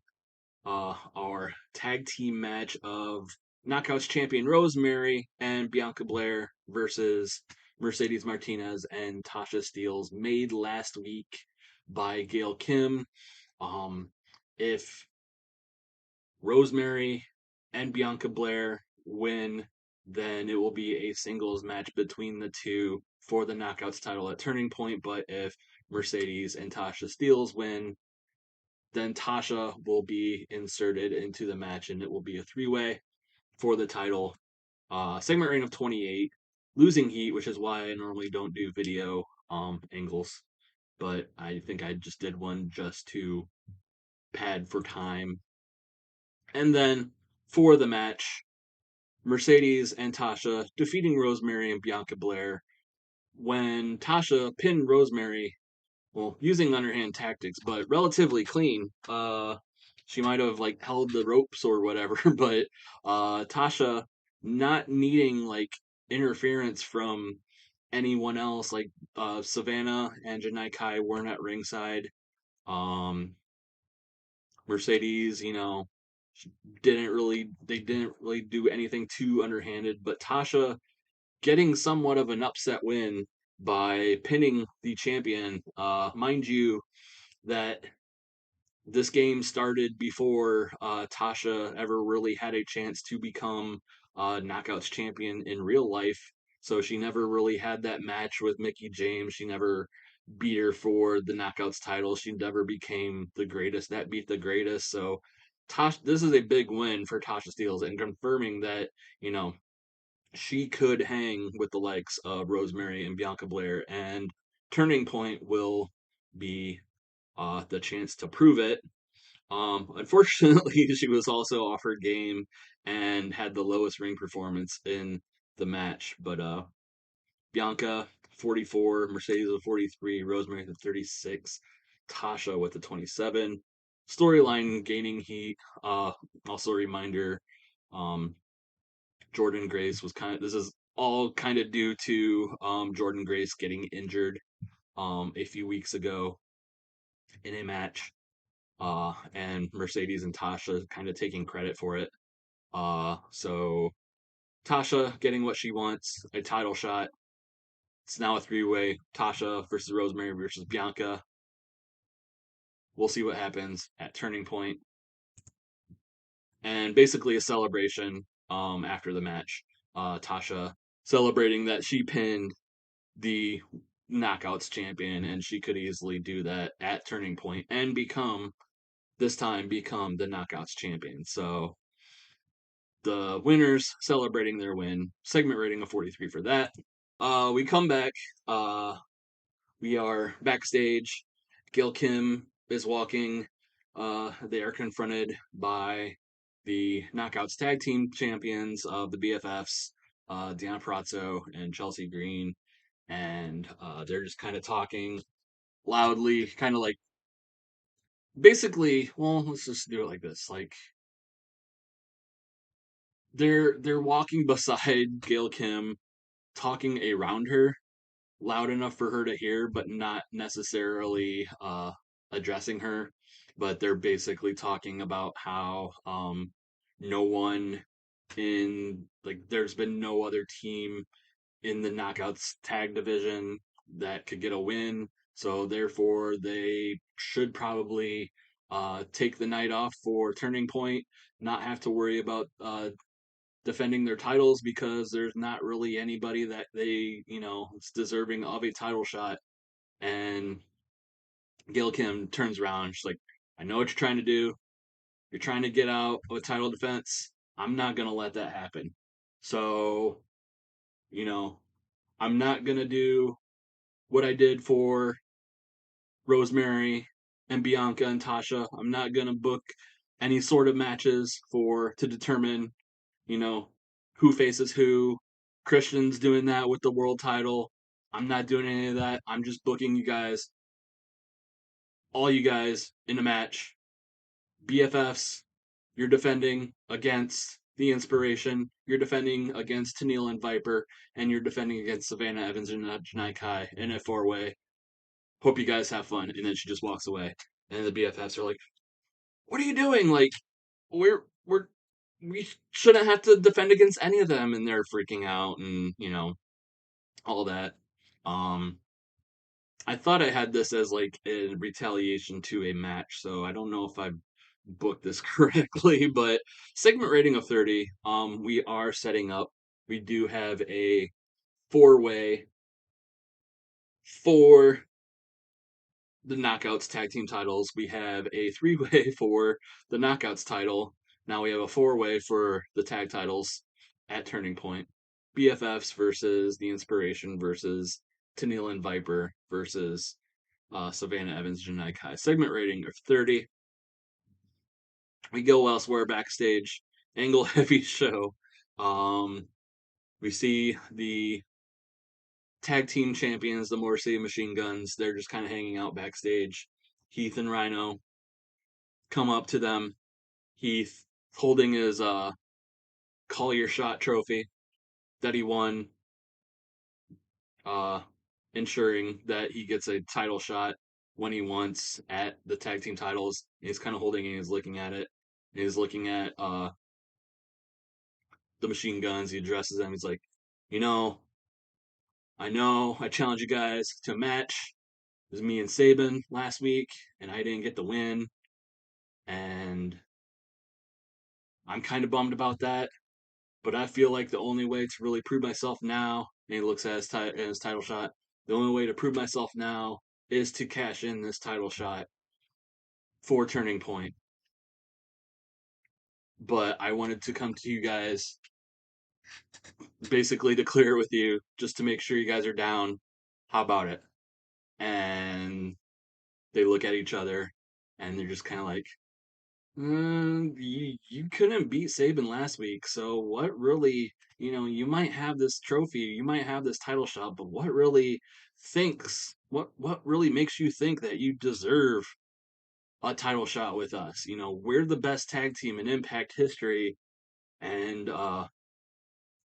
our tag team match of Knockouts champion Rosemary and Bianca Blair versus Mercedes Martinez and Tasha Steelz, made last week by Gail Kim. Um, if Rosemary and Bianca Blair win, then it will be a singles match between the two for the Knockouts title at Turning Point. But if Mercedes and Tasha Steelz win, then Tasha will be inserted into the match and it will be a three-way for the title. Segment rating of 28. Losing heat, which is why I normally don't do video angles, but I think I just did one just to pad for time. And then for the match, Mercedes and Tasha defeating Rosemary and Bianca Blair. When Tasha pinned Rosemary, well, using underhand tactics, but relatively clean. She might have like held the ropes or whatever, but Tasha not needing like interference from anyone else. Like Savannah and Janai Kai weren't at ringside. Um, Mercedes, they didn't really do anything too underhanded, but Tasha getting somewhat of an upset win by pinning the champion. Mind you, that this game started before Tasha ever really had a chance to become Knockouts champion in real life. So she never really had that match with Mickey James. She never beat her for the Knockouts title. She never became the greatest that beat the greatest. So this is a big win for Tasha Steelz and confirming that, you know, she could hang with the likes of Rosemary and Bianca Blair, and Turning Point will be the chance to prove it. Unfortunately, she was also offered game and had the lowest ring performance in the match. But Bianca 44, Mercedes with 43, Rosemary with 36, Tasha with the 27. Storyline gaining heat. Also a reminder, um, Jordan Grace was this is all kind of due to Jordan Grace getting injured a few weeks ago in a match. And Mercedes and Tasha kind of taking credit for it. So Tasha getting what she wants, a title shot. It's now a three-way: Tasha versus Rosemary versus Bianca. We'll see what happens at Turning Point. And basically a celebration after the match. Tasha celebrating that she pinned the Knockouts champion, and she could easily do that at Turning Point and this time become the Knockouts champion. So the winners celebrating their win. Segment rating of 43 for that. We come back. Uh, we are backstage. Gail Kim is walking. They are confronted by the Knockouts tag team champions of the BFFs, Deanna Prazo and Chelsea Green. And they're just kind of talking loudly, kind of like basically, well, let's just do it like this. Like they're walking beside Gail Kim, talking around her loud enough for her to hear, but not necessarily addressing her. But they're basically talking about how no one in like there's been no other team in the knockouts tag division that could get a win. So therefore they should probably take the night off for Turning Point, not have to worry about defending their titles because there's not really anybody that is deserving of a title shot. And Gail Kim turns around. She's like, I know what you're trying to do. You're trying to get out of a title defense. I'm not going to let that happen. So You know, I'm not gonna do what I did for Rosemary and Bianca and Tasha. I'm not gonna book any sort of matches for to determine, you know, who faces who. Christian's doing that with the world title. I'm not doing any of that. I'm just booking you guys, all you guys, in a match. BFFs, you're defending against the Inspiration, you're defending against Tennille and Viper, and you're defending against Savannah Evans and Janai Kai in a four-way. Hope you guys have fun. And then she just walks away. And the BFFs are like, what are you doing? Like, we're we shouldn't have to defend against any of them, and they're freaking out and all that. Um, I thought I had this as like a retaliation to a match, so I don't know if I booked this correctly, but segment rating of 30. We are setting up. We do have a four-way for the Knockouts tag team titles. We have a three-way for the Knockouts title. Now we have a four-way for the tag titles at Turning Point. BFFs versus the Inspiration versus Tennille and Viper versus Savannah Evans, Janai Kai. Segment rating of 30. We go elsewhere backstage. Angle heavy show. Um, we see the tag team champions, the Motor City Machine Guns. They're just kind of hanging out backstage. Heath and Rhino come up to them. Heath holding his Call Your Shot trophy that he won, uh, ensuring that he gets a title shot when he wants at the tag team titles. He's kind of holding it, he's looking at it. He's looking at the machine guns. He addresses them. He's like, you know, I challenged you guys to a match. It was me and Saban last week, and I didn't get the win. And I'm kind of bummed about that. But I feel like the only way to really prove myself now, and he looks at his title shot, the only way to prove myself now is to cash in this title shot for Turning Point. But I wanted to come to you guys basically to clear it with you, just to make sure you guys are down. How about it? And they look at each other and they're just kind of like, you couldn't beat Saban last week, so what really, you might have this trophy, you might have this title shot, but what really makes you think that you deserve a title shot with us? We're the best tag team in Impact history, and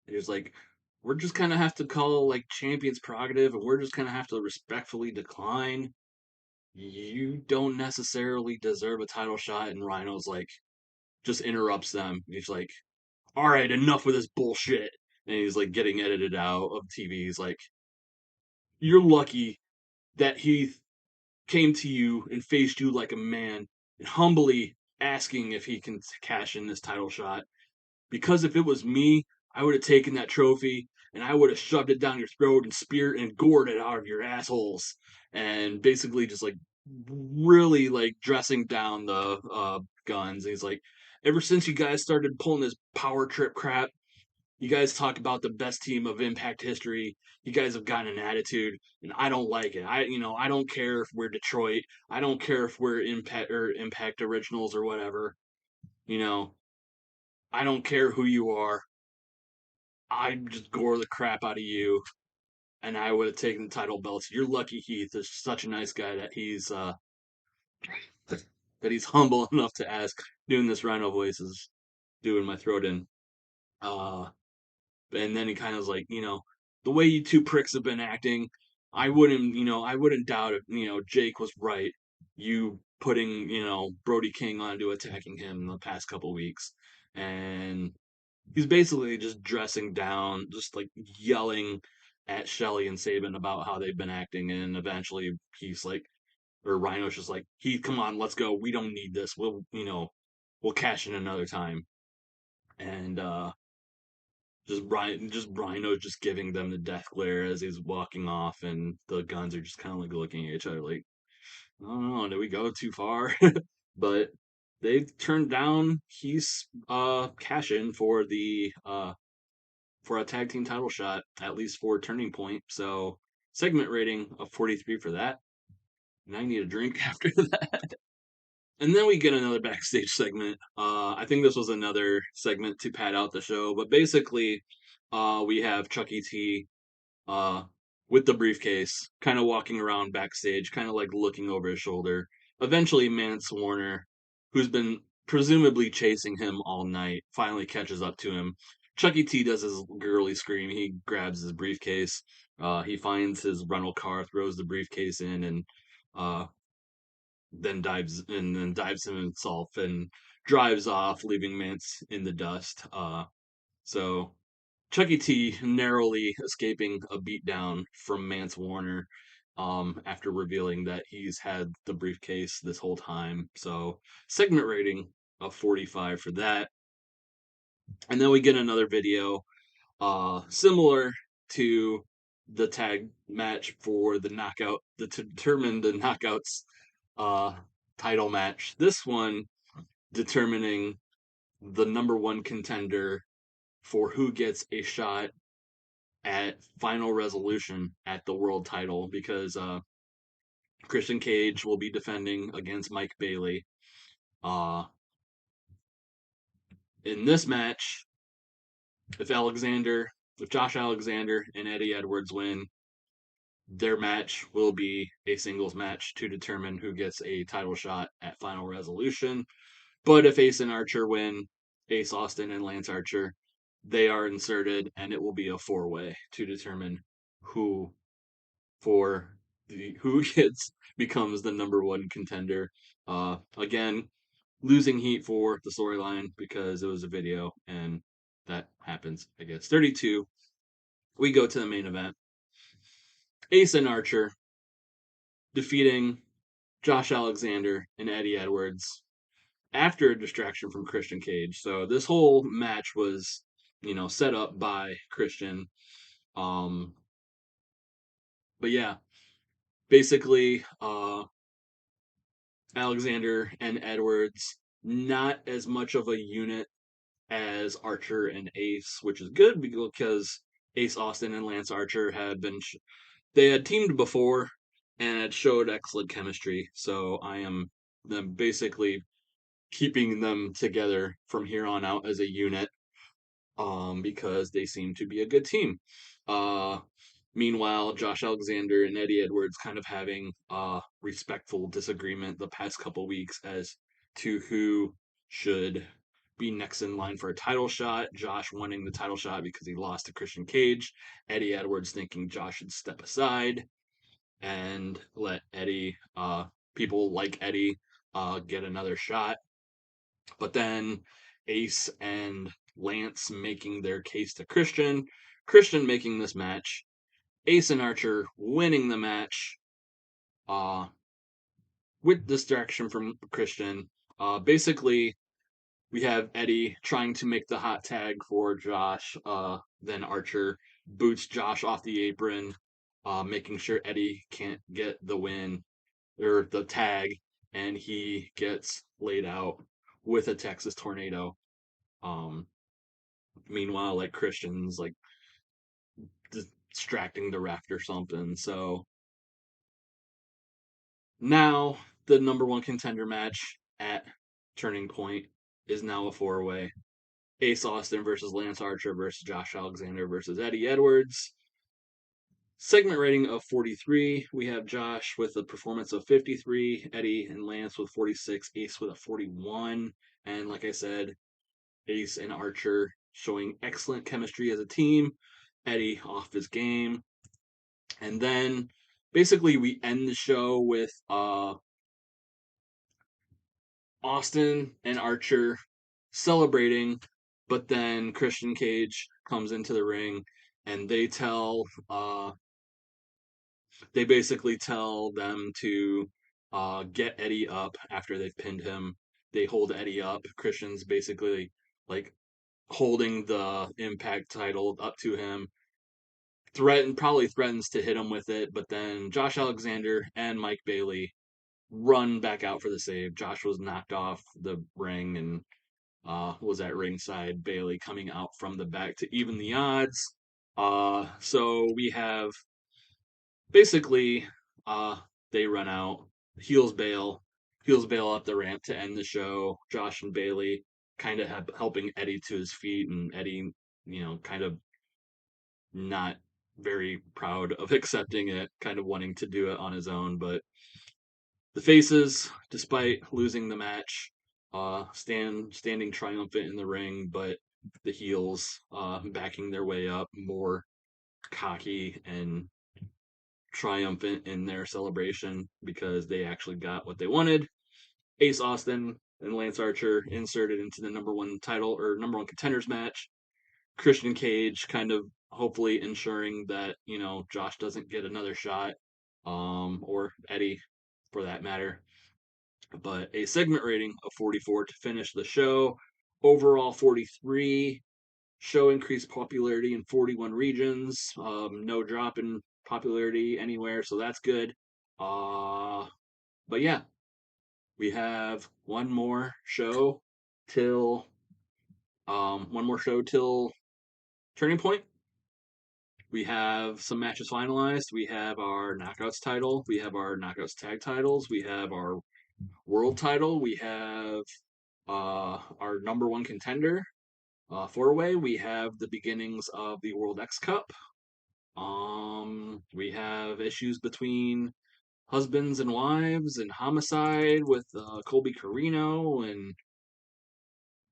it's like we're just kind of have to call like champions prerogative, and we're just kind of have to respectfully decline. You don't necessarily deserve a title shot, and Rhino's like just interrupts them. He's like, all right, enough with this bullshit. And he's like getting edited out of TV. He's like, you're lucky that he came to you and faced you like a man and humbly asking if he can cash in this title shot. Because if it was me, I would have taken that trophy and I would have shoved it down your throat and speared and gored it out of your assholes. And basically just like really like dressing down the guns. He's like, ever since you guys started pulling this power trip crap, you guys talk about the best team of Impact history. You guys have gotten an attitude, and I don't like it. I don't care if we're Detroit. I don't care if we're Impact Originals or whatever. You know, I don't care who you are. I just gore the crap out of you, and I would have taken the title belts. You're lucky Heath is such a nice guy that he's humble enough to ask. Doing this Rhino voice is doing my throat in. Uh, and then he kind of was like, the way you two pricks have been acting, I wouldn't doubt if, Jake was right. You putting, Brody King onto attacking him in the past couple weeks. And he's basically just dressing down, just like yelling at Shelly and Saban about how they've been acting. And eventually he's like, or Rhino's just like, come on, let's go. We don't need this. We'll cash in another time. And, just Rhino just giving them the death glare as he's walking off, and the guns are just kind of like looking at each other like, I don't know, did we go too far? But they turned down He's cash in for the for a tag team title shot, at least for Turning Point. So segment rating of 43 for that. And I need a drink after that. And then we get another backstage segment. I think this was another segment to pad out the show, but basically, we have Chucky T uh, with the briefcase, kind of walking around backstage, kind of like looking over his shoulder. Eventually, Mance Warner, who's been presumably chasing him all night, finally catches up to him. Chucky T does his girly scream. He grabs his briefcase. He finds his rental car, throws the briefcase in, and uh, then dives himself and drives off, leaving Mance in the dust. So Chucky T narrowly escaping a beatdown from Mance Warner after revealing that he's had the briefcase this whole time. So segment rating of 45 for that. And then we get another video similar to the tag match for the knockout, to determine the knockouts uh, title match. This one determining the number one contender for who gets a shot at final resolution at the world title because Christian Cage will be defending against Mike Bailey. Uh, in this match, if Josh Alexander and Eddie Edwards win, their match will be a singles match to determine who gets a title shot at final resolution. But if Ace and Archer win, Ace Austin and Lance Archer, they are inserted, and it will be a four-way to determine who for who gets becomes the number one contender. Again, losing heat for the storyline because it was a video, and that happens. I guess 32. We go to the main event. Ace and Archer defeating Josh Alexander and Eddie Edwards after a distraction from Christian Cage. So this whole match was, set up by Christian. Um, but yeah, basically, Alexander and Edwards not as much of a unit as Archer and Ace, which is good because Ace Austin and Lance Archer they had teamed before and had showed excellent chemistry. So I am them basically keeping them together from here on out as a unit because they seem to be a good team. Uh, Meanwhile, Josh Alexander and Eddie Edwards kind of having a respectful disagreement the past couple weeks as to who should be next in line for a title shot. Josh winning the title shot because he lost to Christian Cage. Eddie Edwards thinking Josh should step aside and let people like Eddie, get another shot. But then Ace and Lance making their case to Christian. Christian making this match. Ace and Archer winning the match uh, with distraction from Christian. Basically, we have Eddie trying to make the hot tag for Josh. Then Archer boots Josh off the apron, making sure Eddie can't get the win or the tag, and he gets laid out with a Texas tornado. Um, Meanwhile, like Christian's like distracting the ref or something. So now the number one contender match at Turning Point is now a four-way. Ace Austin versus Lance Archer versus Josh Alexander versus Eddie Edwards. Segment rating of 43. We have Josh with a performance of 53, Eddie and Lance with 46, Ace with a 41. And like I said, Ace and Archer showing excellent chemistry as a team. Eddie off his game. And then basically we end the show with Austin and Archer celebrating, but then Christian Cage comes into the ring and they basically tell them to get Eddie up after they've pinned him. They hold Eddie up. Christian's basically like holding the Impact title up to him. Probably threatens to hit him with it, but then Josh Alexander and Mike Bailey run back out for the save. Josh was knocked off the ring and was at ringside. Bailey coming out from the back to even the odds. So we have basically, uh, they run out. Heels bail. Heels bail up the ramp to end the show. Josh and Bailey kind of helping Eddie to his feet, and Eddie, kind of not very proud of accepting it, kind of wanting to do it on his own. But the faces, despite losing the match, standing triumphant in the ring, but the heels backing their way up, more cocky and triumphant in their celebration because they actually got what they wanted. Ace Austin and Lance Archer inserted into the number one title or number one contenders match. Christian Cage kind of hopefully ensuring that, Josh doesn't get another shot, or Eddie for that matter. But a segment rating of 44 to finish the show. Overall 43. Show increased popularity in 41 regions. No drop in popularity anywhere, so that's good. But yeah, we have till one more show till Turning Point. We have some matches finalized. We have our Knockouts title. We have our Knockouts tag titles. We have our world title. We have our number one contender, four-way. We have the beginnings of the World X Cup. We have issues between husbands and wives and homicide with Colby Carino and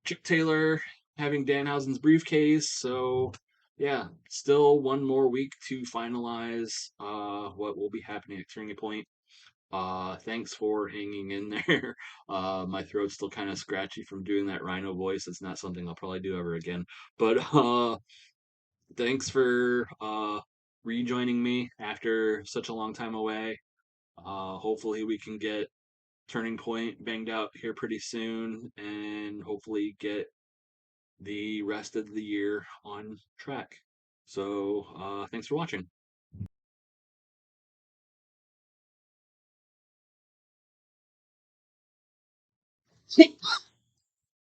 Chick Taylor having Danhausen's briefcase. So yeah, still one more week to finalize what will be happening at Turning Point. Thanks for hanging in there. My throat's still kind of scratchy from doing that Rhino voice. It's not something I'll probably do ever again. But thanks for rejoining me after such a long time away. Hopefully we can get Turning Point banged out here pretty soon and hopefully get the rest of the year on track. So thanks for watching.